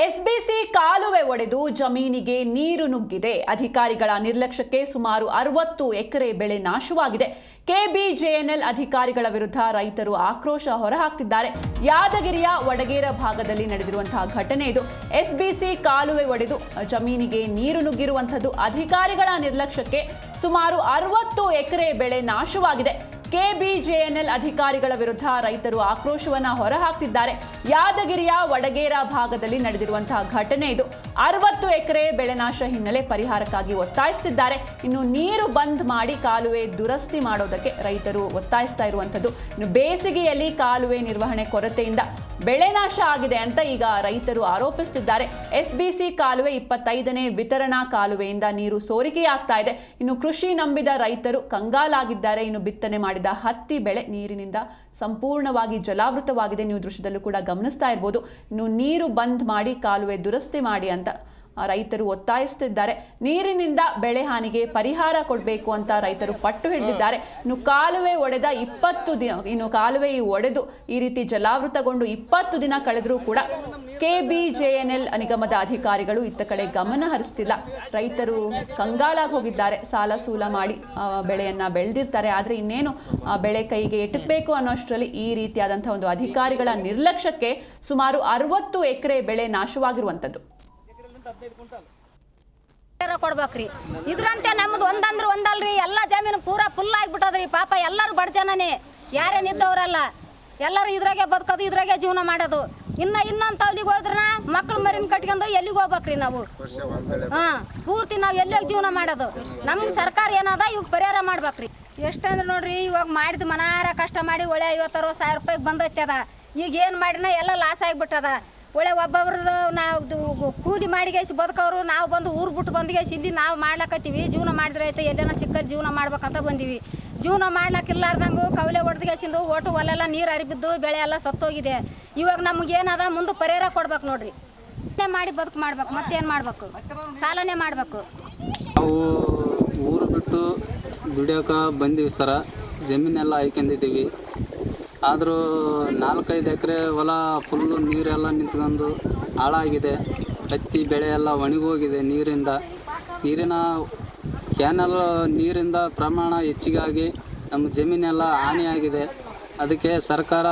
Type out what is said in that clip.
SBC ಕಾಲುವೆ ಒಡೆದು ಜಮೀನಿಗೆ ನೀರು ನುಗ್ಗಿದೆ. ಅಧಿಕಾರಿಗಳ ನಿರ್ಲಕ್ಷ್ಯಕ್ಕೆ ಸುಮಾರು 60 ಎಕರೆ ಬೆಳೆ ನಾಶವಾಗಿದೆ. ಕೆಬಿಜೆಎನ್ಎಲ್ ಅಧಿಕಾರಿಗಳ ವಿರುದ್ಧ ರೈತರು ಆಕ್ರೋಶ ಹೊರಹಾಕ್ತಿದ್ದಾರೆ. ಯಾದಗಿರಿಯ ವಡಗೇರ ಭಾಗದಲ್ಲಿ ನಡೆದಿರುವಂತಹ ಘಟನೆ ಇದು. ಎಸ್ಬಿಸಿ ಕಾಲುವೆ ಒಡೆದು ಜಮೀನಿಗೆ ನೀರು ನುಗ್ಗಿರುವಂತದ್ದು. ಅಧಿಕಾರಿಗಳ ನಿರ್ಲಕ್ಷ್ಯಕ್ಕೆ ಸುಮಾರು 60 ಎಕರೆ ಬೆಳೆ ನಾಶವಾಗಿದೆ. ಕೆಬಿಜೆಎನ್ಎಲ್ ಅಧಿಕಾರಿಗಳ ವಿರುದ್ಧ ರೈತರು ಆಕ್ರೋಶವನ್ನ ಹೊರಹಾಕ್ತಿದ್ದಾರೆ. ಯಾದಗಿರಿಯ ವಡಗೇರ ಭಾಗದಲ್ಲಿ ನಡೆದಿರುವಂತಹ ಘಟನೆ ಇದು. 60 ಎಕರೆ ಬೆಳೆ ನಾಶ ಹಿನ್ನೆಲೆ ಪರಿಹಾರಕ್ಕಾಗಿ ಒತ್ತಾಯಿಸುತ್ತಿದ್ದಾರೆ. ಇನ್ನು ನೀರು ಬಂದ್ ಮಾಡಿ ಕಾಲುವೆ ದುರಸ್ತಿ ಮಾಡೋದಕ್ಕೆ ರೈತರು ಒತ್ತಾಯಿಸ್ತಾ ಇರುವಂತದ್ದು. ಇನ್ನು ಬೇಸಿಗೆಯಲ್ಲಿ ಕಾಲುವೆ ನಿರ್ವಹಣೆ ಕೊರತೆಯಿಂದ ಬೆಳೆ ನಾಶ ಆಗಿದೆ ಅಂತ ಈಗ ರೈತರು ಆರೋಪಿಸುತ್ತಿದ್ದಾರೆ. ಎಸ್ಬಿಸಿ ಕಾಲುವೆ 25ನೇ ವಿತರಣಾ ಕಾಲುವೆಯಿಂದ ನೀರು ಸೋರಿಕೆಯಾಗ್ತಾ ಇದೆ. ಇನ್ನು ಕೃಷಿ ನಂಬಿದ ರೈತರು ಕಂಗಾಲಾಗಿದ್ದಾರೆ. ಇನ್ನು ಬಿತ್ತನೆ ಮಾಡಿದ ಹತ್ತಿ ಬೆಳೆ ನೀರಿನಿಂದ ಸಂಪೂರ್ಣವಾಗಿ ಜಲಾವೃತವಾಗಿದೆ. ನೀವು ದೃಶ್ಯದಲ್ಲೂ ಕೂಡ ಗಮನಿಸ್ತಾ ಇರಬಹುದು. ಇನ್ನು ನೀರು ಬಂದ್ ಮಾಡಿ ಕಾಲುವೆ ದುರಸ್ತಿ ಮಾಡಿ ಅಂತ ರೈತರು ಒತ್ತಾಯಿಸುತ್ತಿದ್ದಾರೆ. ನೀರಿನಿಂದ ಬೆಳೆ ಹಾನಿಗೆ ಪರಿಹಾರ ಕೊಡಬೇಕು ಅಂತ ರೈತರು ಪಟ್ಟು ಹಿಡಿದಿದ್ದಾರೆ. ಇನ್ನು ಕಾಲುವೆ ಒಡೆದ 20 ದಿನ ಕಾಲುವೆ ಒಡೆದು ಈ ರೀತಿ ಜಲಾವೃತಗೊಂಡು 20 ದಿನ ಕಳೆದರೂ ಕೂಡ ಕೆಬಿಜೆಎನ್ಎಲ್ ನಿಗಮದ ಅಧಿಕಾರಿಗಳು ಇತ್ತ ಕಡೆ ಗಮನ ಹರಿಸ್ತಿಲ್ಲ. ರೈತರು ಕಂಗಾಲಾಗಿ ಹೋಗಿದ್ದಾರೆ. ಸಾಲ ಸೂಲ ಮಾಡಿ ಬೆಳೆಯನ್ನ ಬೆಳೆದಿರ್ತಾರೆ. ಆದರೆ ಇನ್ನೇನು ಬೆಳೆ ಕೈಗೆ ಎಟಕಬೇಕು ಅನ್ನೋಷ್ಟರಲ್ಲಿ ಈ ರೀತಿಯಾದಂತಹ ಒಂದು ಅಧಿಕಾರಿಗಳ ನಿರ್ಲಕ್ಷ್ಯಕ್ಕೆ ಸುಮಾರು 60 ಎಕರೆ ಬೆಳೆ ನಾಶವಾಗಿರುವಂಥದ್ದು. ಕೊಡ್ಬೇಕ್ರಿ. ಇದ್ರಂತೆ ನಮ್ದು ಒಂದಂದ್ರೆ ಒಂದಲ್ರಿ, ಎಲ್ಲ ಜಮೀನು ಪೂರಾ ಫುಲ್ ಆಗಿಬಿಟ್ಟದ್ರಿ. ಪಾಪ ಎಲ್ಲರೂ ಬಡ ಜನನೇ, ಯಾರೇನಿದ್ದವರಲ್ಲ, ಎಲ್ಲರೂ ಇದ್ರಾಗೆ ಬದುಕೋದು, ಇದ್ರಾಗೆ ಜೀವನ ಮಾಡೋದು. ಇನ್ನೊಂದು ತವಲಿಗೆ ಹೋದ್ರನ ಮಕ್ಳು ಮರಿನ ಕಟ್ಕೊಂಡು ಎಲ್ಲಿಗೆ ಹೋಗ್ಬೇಕ್ರಿ ನಾವು? ಪೂರ್ತಿ ನಾವು ಎಲ್ಲಿಗೆ ಜೀವನ ಮಾಡೋದು? ನಮ್ಗೆ ಸರ್ಕಾರ ಏನದ ಇವಾಗ ಪರಿಹಾರ ಮಾಡ್ಬೇಕ್ರಿ. ಎಷ್ಟಂದ್ರೆ ನೋಡ್ರಿ, ಇವಾಗ ಮಾಡಿದ ಮನಾರ ಕಷ್ಟ ಮಾಡಿ ಒಳ್ಳೆ 50-60 ರೂಪಾಯಿಗೆ ಬಂದೈತದ. ಈಗ ಏನು ಮಾಡಿನ ಎಲ್ಲ ಲಾಸ್ ಆಗಿಬಿಟ್ಟದ. ಒಳ್ಳೆ ಒಬ್ಬೊಬ್ರದ್ದು ನಾವು ಕೂಲಿ ಮಾಡಿಗೇಸಿ ಬದುಕವ್ರು, ನಾವು ಬಂದು ಊರು ಬಿಟ್ಟು ಬಂದಿಗೇಸಿ ಇಲ್ಲಿ ನಾವು ಮಾಡ್ಲಕತ್ತೀವಿ. ಜೀವನ ಮಾಡಿದ್ರೆ ಆಯ್ತು, ಎಲ್ಲನ ಸಿಕ್ಕರ್ ಜೀವನ ಮಾಡ್ಬೇಕಂತ ಬಂದೀವಿ. ಜೀವನ ಮಾಡ್ಲಕ್ಕಿಲ್ಲಾರ್ದಂಗೆ ಕವಲೆ ಹೊಡೆದ್ಗೇಸಿಂದು ಒಟ್ಟು ಹೊಲೆಲ್ಲ ನೀರು ಹರಿಬಿದ್ದು ಬೆಳೆ ಎಲ್ಲ ಸತ್ತೋಗಿದೆ. ಇವಾಗ ನಮ್ಗೆ ಏನದ ಮುಂದೆ ಪರಿಹಾರ ಕೊಡ್ಬೇಕು ನೋಡ್ರಿ. ಮಾಡಿ ಬದುಕು ಮಾಡ್ಬೇಕು, ಮತ್ತೇನು ಮಾಡ್ಬೇಕು? ಸಾಲನೇ ಮಾಡ್ಬೇಕು. ನಾವು ಊರು ಬಿಟ್ಟು ದುಡಿಯೋಕೆ ಬಂದೀವಿ ಸರ. ಜಮೀನೆಲ್ಲ ಆಯ್ಕೊಂಡಿದ್ದೀವಿ. ಆದರೂ 4-5 ಎಕರೆ ಹೊಲ ಫುಲ್ಲು ನೀರೆಲ್ಲ ನಿಂತ್ಕೊಂಡು ಹಾಳಾಗಿದೆ. ಹತ್ತಿ ಬೆಳೆ ಎಲ್ಲ ಒಣಗೋಗಿದೆ ನೀರಿನ ಕ್ಯಾನಲ್ ನೀರಿಂದ ಪ್ರಮಾಣ ಹೆಚ್ಚಿಗಾಗಿ ನಮ್ಮ ಜಮೀನೆಲ್ಲ ಹಾನಿಯಾಗಿದೆ. ಅದಕ್ಕೆ ಸರ್ಕಾರ